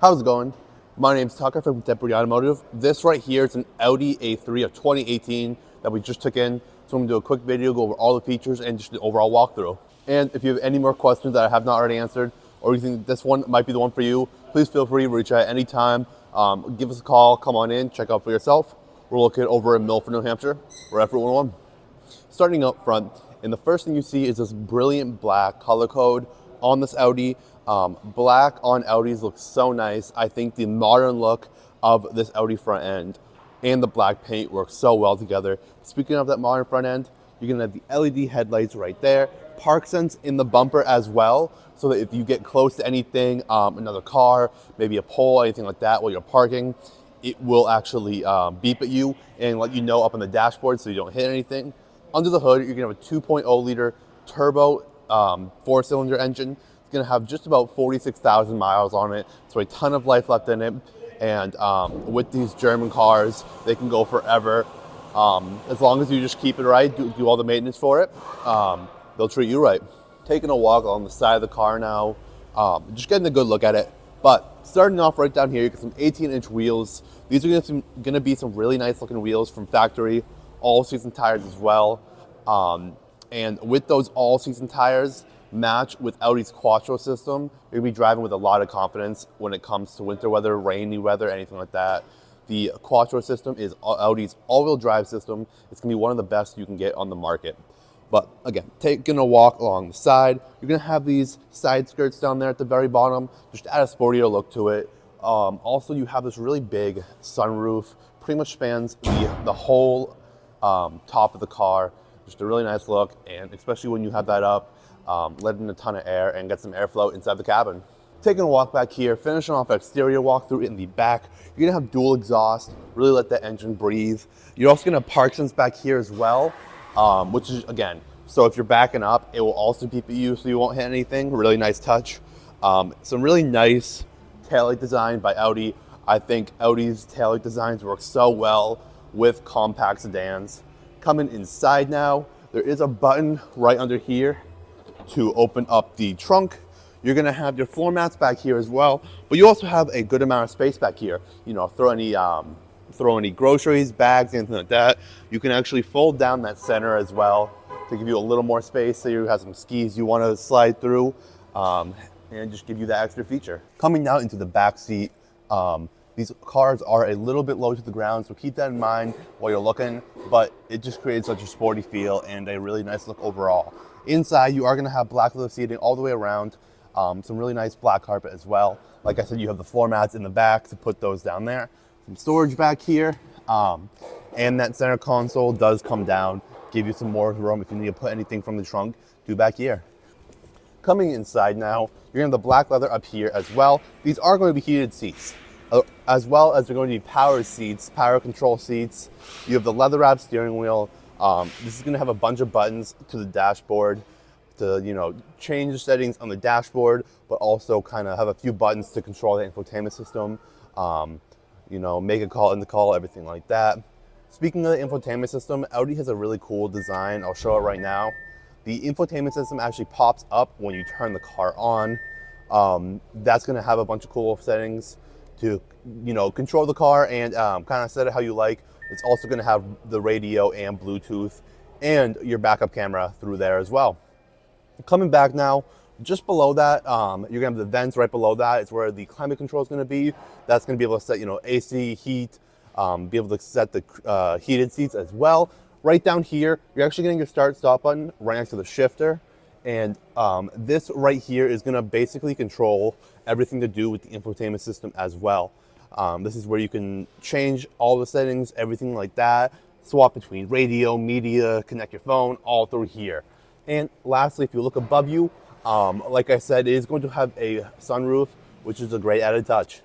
How's it going? My name's Tucker from Contemporary Automotive. This right here is an Audi A3 of 2018 that we just took in. So I'm gonna do a quick video, go over all the features and just the overall walkthrough. And if you have any more questions that I have not already answered, or you think this one might be the one for you, please feel free to reach out anytime. Give us a call, come on in, check out for yourself. We're located over in Milford, New Hampshire. We're at Route 101. Starting up front, and the first thing you see is this brilliant black color code on this Audi. Black on Audis looks so nice. I think the modern look of this Audi front end and the black paint works so well together. Speaking of that modern front end, you're gonna have the LED headlights right there. Park sense in the bumper as well, so that if you get close to anything, another car, maybe a pole, anything like that while you're parking, it will actually beep at you and let you know up on the dashboard so you don't hit anything. Under the hood, you're gonna have a 2.0 liter turbo 4-cylinder engine. It's gonna have just about 46,000 miles on it, so a ton of life left in it. And with these German cars, they can go forever. As long as you just keep it right, do all the maintenance for it, they'll treat you right. Taking a walk along the side of the car now, just getting a good look at it. But starting off right down here, you get some 18-inch wheels. These are gonna be some really nice looking wheels from factory, all-season tires as well. And with those all-season tires, match with Audi's Quattro system, you're gonna be driving with a lot of confidence when it comes to winter weather, rainy weather, anything like that. The Quattro system is Audi's all-wheel drive system. It's gonna be one of the best you can get on the market. But again, taking a walk along the side, you're gonna have these side skirts down there at the very bottom, just to add a sportier look to it. Also, you have this really big sunroof, pretty much spans the whole top of the car. Just a really nice look, and especially when you have that up, let in a ton of air and get some airflow inside the cabin. Taking a walk back here, finishing off exterior walkthrough in the back, you're gonna have dual exhaust, really let the engine breathe. You're also gonna have park sense back here as well, which is, again, so if you're backing up, it will also beep at you so you won't hit anything. Really nice touch. Some really nice taillight design by Audi. I think Audi's taillight designs work so well with compact sedans. Coming inside now, there is a button right under here to open up the trunk. You're gonna have your floor mats back here as well, but you also have a good amount of space back here. You know, throw any groceries, bags, anything like that. You can actually fold down that center as well to give you a little more space. So you have some skis you wanna slide through, and just give you that extra feature. Coming down into the back seat, these cars are a little bit low to the ground, so keep that in mind while you're looking, but it just creates such a sporty feel and a really nice look overall. Inside, you are gonna have black leather seating all the way around, some really nice black carpet as well. Like I said, you have the floor mats in the back to put those down there. Some storage back here, and that center console does come down, give you some more room if you need to put anything from the trunk, do back here. Coming inside now, you're gonna have the black leather up here as well. These are going to be heated seats, as well as they're going to be power seats, power control seats. You have the leather wrapped steering wheel. This is going to have a bunch of buttons to the dashboard to, you know, change the settings on the dashboard, but also kind of have a few buttons to control the infotainment system. You know, make a call, end the call, everything like that. Speaking of the infotainment system, Audi has a really cool design. I'll show it right now. The infotainment system actually pops up when you turn the car on. That's going to have a bunch of cool settings to, you know, control the car and kind of set it how you like. It's also going to have the radio and Bluetooth and your backup camera through there as well. Coming back now, just below that, you're going to have the vents right below that. It's where the climate control is going to be. That's going to be able to set, you know, AC, heat, be able to set the heated seats as well. Right down here, you're actually getting your start-stop button right next to the shifter. And this right here is going to basically control everything to do with the infotainment system as well. This is where you can change all the settings, everything like that, swap between radio, media, connect your phone, all through here. And lastly, if you look above you, like I said, it is going to have a sunroof, which is a great added touch.